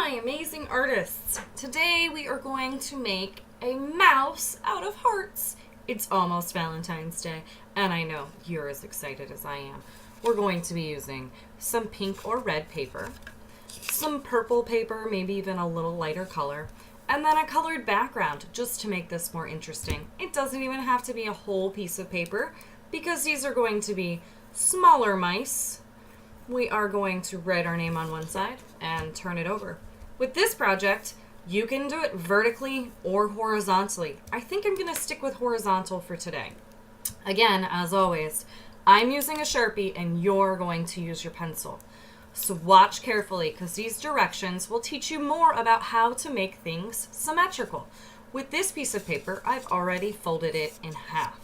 my amazing artists. Today we are going to make a mouse out of hearts. It's almost Valentine's Day, and I know you're as excited as I am. We're going to be using some pink or red paper, some purple paper, maybe even a little lighter color, and then a colored background just to make this more interesting. It doesn't even have to be a whole piece of paper because these are going to be smaller mice. We are going to write our name on one side and turn it over. With this project, you can do it vertically or horizontally. I think I'm going to stick with horizontal for today. Again, as always, I'm using a Sharpie and you're going to use your pencil. So watch carefully because these directions will teach you more about how to make things symmetrical. With this piece of paper, I've already folded it in half.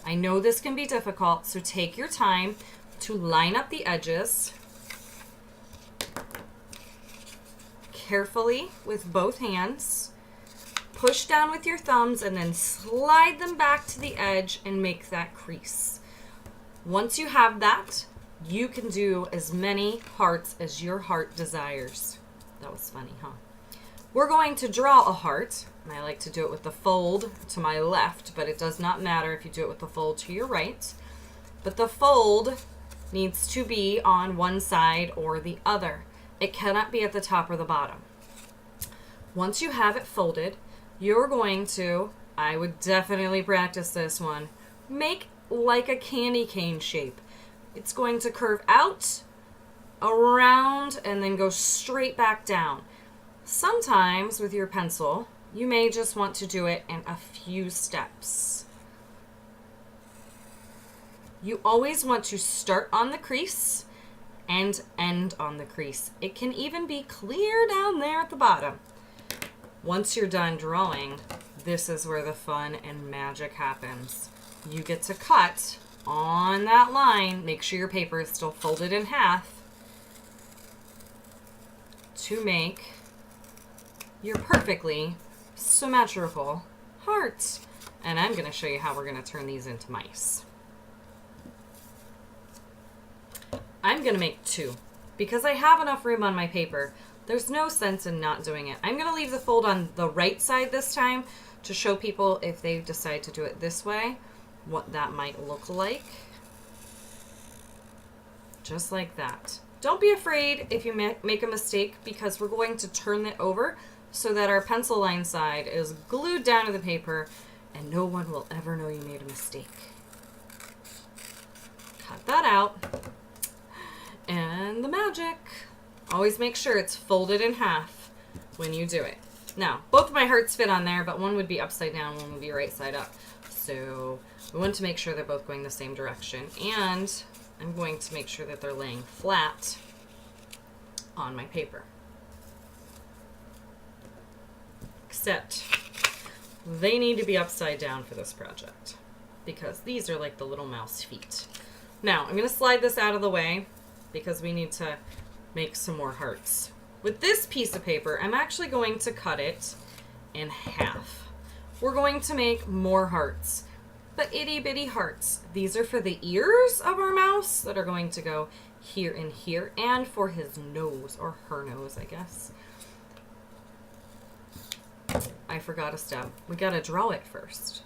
I know this can be difficult, so take your time to line up the edges carefully with both hands. Push down with your thumbs and then slide them back to the edge and make that crease. Once you have that, you can do as many hearts as your heart desires. That was funny, huh? We're going to draw a heart, and I like to do it with the fold to my left, but it does not matter if you do it with the fold to your right. But the fold needs to be on one side or the other. It cannot be at the top or the bottom. Once you have it folded, you're going to, I would definitely practice this one, make like a candy cane shape. It's going to curve out, around, and then go straight back down. Sometimes with your pencil, you may just want to do it in a few steps. You always want to start on the crease and end on the crease. It can even be clear down there at the bottom. Once you're done drawing, this is where the fun and magic happens. You get to cut on that line. Make sure your paper is still folded in half to make your perfectly symmetrical heart. And I'm going to show you how we're going to turn these into mice. I'm going to make two because I have enough room on my paper. There's no sense in not doing it. I'm going to leave the fold on the right side this time to show people if they decide to do it this way, what that might look like. Just like that. Don't be afraid if you make a mistake because we're going to turn it over so that our pencil line side is glued down to the paper and no one will ever know you made a mistake. Cut that out. And the magic. Always make sure it's folded in half when you do it. Now, both of my hearts fit on there, but one would be upside down, one would be right side up. So we want to make sure they're both going the same direction. And I'm going to make sure that they're laying flat on my paper. Except they need to be upside down for this project because these are like the little mouse feet. Now, I'm going to slide this out of the way because we need to make some more hearts. With this piece of paper, I'm actually going to cut it in half. We're going to make more hearts, but itty bitty hearts. These are for the ears of our mouse that are going to go here and here, and for his nose, or her nose, I guess. I forgot a step. We gotta draw it first.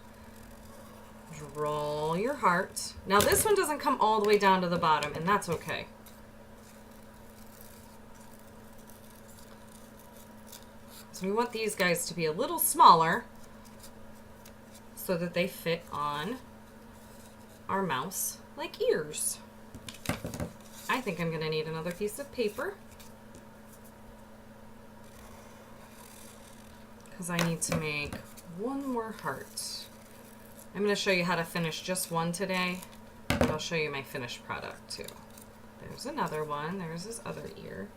Draw your heart. Now this one doesn't come all the way down to the bottom, and that's okay. So we want these guys to be a little smaller so that they fit on our mouse like ears. I think I'm going to need another piece of paper because I need to make one more heart. I'm going to show you how to finish just one today, but I'll show you my finished product too. There's another one. There's his other ear.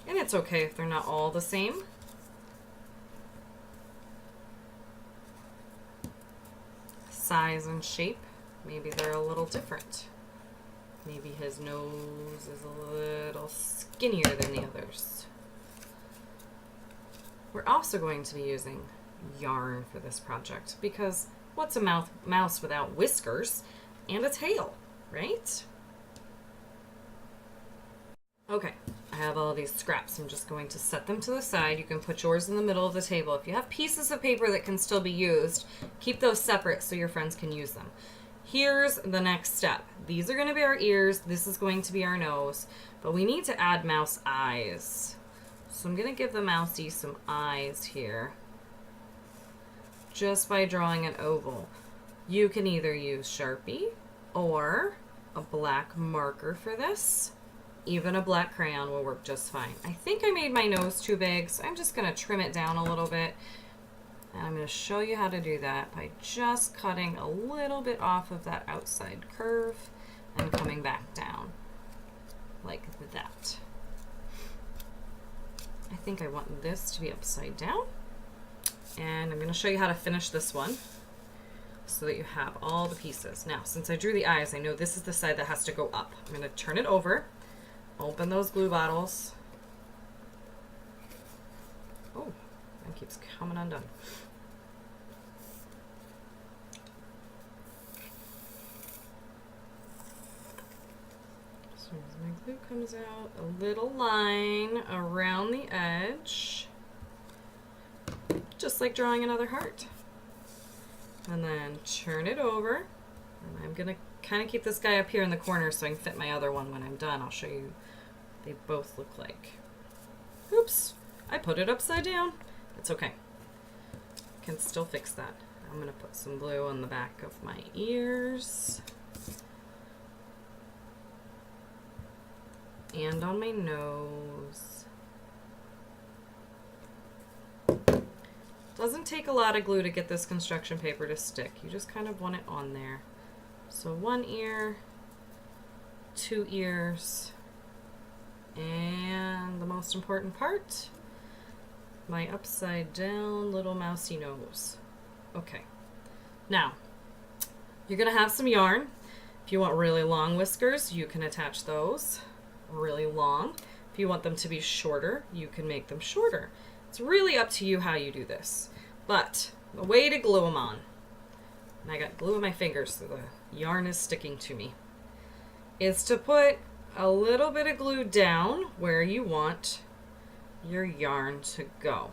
And it's okay if they're not all the same. Size and shape, maybe they're a little different. Maybe his nose is a little skinnier than the others. We're also going to be using yarn for this project because what's a mouse without whiskers and a tail, right? Okay, I have all these scraps. I'm just going to set them to the side. You can put yours in the middle of the table. If you have pieces of paper that can still be used, keep those separate so your friends can use them. Here's the next step. These are going to be our ears. This is going to be our nose. But we need to add mouse eyes. So I'm going to give the mousey some eyes here, just by drawing an oval. You can either use Sharpie or a black marker for this. Even a black crayon will work just fine. I think I made my nose too big, so I'm just going to trim it down a little bit. And I'm going to show you how to do that by just cutting a little bit off of that outside curve and coming back down like that. I think I want this to be upside down. And I'm going to show you how to finish this one so that you have all the pieces. Now, since I drew the eyes, I know this is the side that has to go up. I'm going to turn it over. Open those glue bottles. Oh, that keeps coming undone. As soon as my glue comes out, a little line around the edge, just like drawing another heart. And then turn it over. And I'm gonna kind of keep this guy up here in the corner so I can fit my other one when I'm done. I'll show you. They both look like. Oops, I put it upside down. It's okay. Can still fix that. I'm gonna put some glue on the back of my ears. And on my nose. Doesn't take a lot of glue to get this construction paper to stick. You just kind of want it on there. So one ear, 2 ears, and the most important part, my upside down little mousy nose. Okay, now you're gonna have some yarn. If you want really long whiskers, you can attach those really long. If you want them to be shorter, you can make them shorter. It's really up to you how you do this. But the way to glue them on, and I got glue in my fingers so the yarn is sticking to me, is to put a little bit of glue down where you want your yarn to go.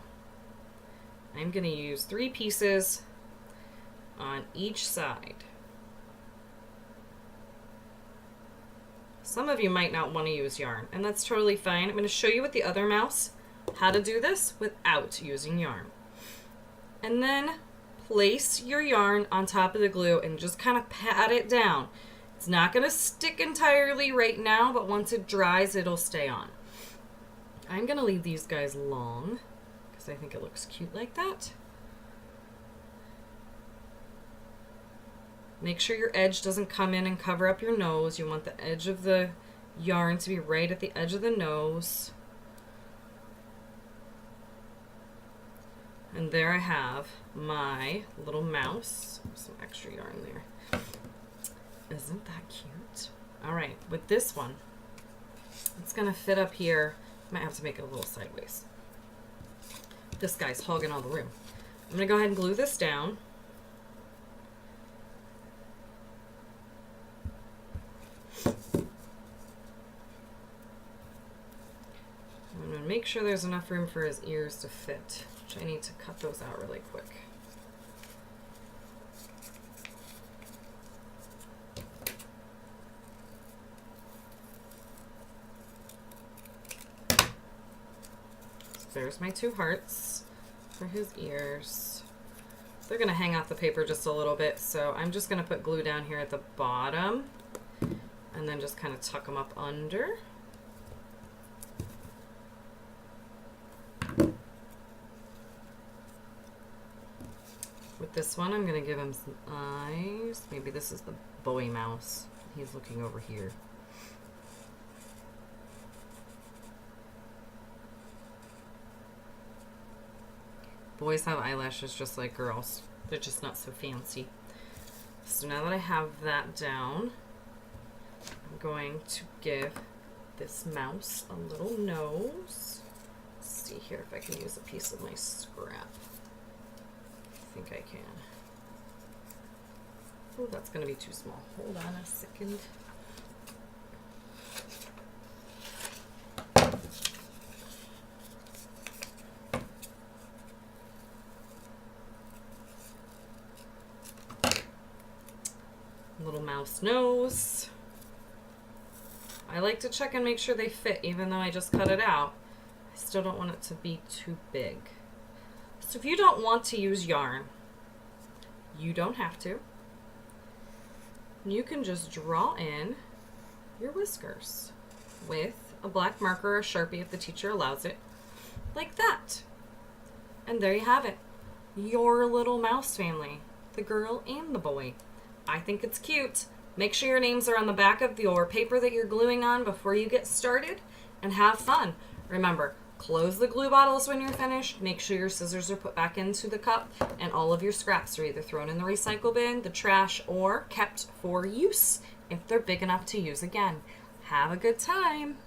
I'm going to use 3 pieces on each side. Some of you might not want to use yarn, and that's totally fine. I'm going to show you with the other mouse how to do this without using yarn. And then place your yarn on top of the glue and just kind of pat it down. It's not going to stick entirely right now, but once it dries, it'll stay on. I'm going to leave these guys long because I think it looks cute like that. Make sure your edge doesn't come in and cover up your nose. You want the edge of the yarn to be right at the edge of the nose. And there I have my little mouse. Some extra yarn there. Isn't that cute? All right, with this one, it's gonna fit up here. Might have to make it a little sideways. This guy's hogging all the room. I'm gonna go ahead and glue this down. I'm gonna make sure there's enough room for his ears to fit, which I need to cut those out really quick. There's my 2 hearts for his ears. They're gonna hang off the paper just a little bit, so I'm just gonna put glue down here at the bottom and then just kind of tuck them up under. With this one, I'm gonna give him some eyes. Maybe this is the Bowie mouse. He's looking over here. Boys have eyelashes just like girls. They're just not so fancy. So now that I have that down, I'm going to give this mouse a little nose. Let's see here if I can use a piece of my scrap. I think I can. Oh, that's going to be too small. Hold on a second. Little mouse nose. I like to check and make sure they fit, even though I just cut it out. I still don't want it to be too big. So if you don't want to use yarn, you don't have to. You can just draw in your whiskers with a black marker or a Sharpie if the teacher allows it, like that. And there you have it. Your little mouse family, the girl and the boy. I think it's cute. Make sure your names are on the back of your paper that you're gluing on before you get started, and have fun. Remember, close the glue bottles when you're finished. Make sure your scissors are put back into the cup, and all of your scraps are either thrown in the recycle bin, the trash, or kept for use if they're big enough to use again. Have a good time.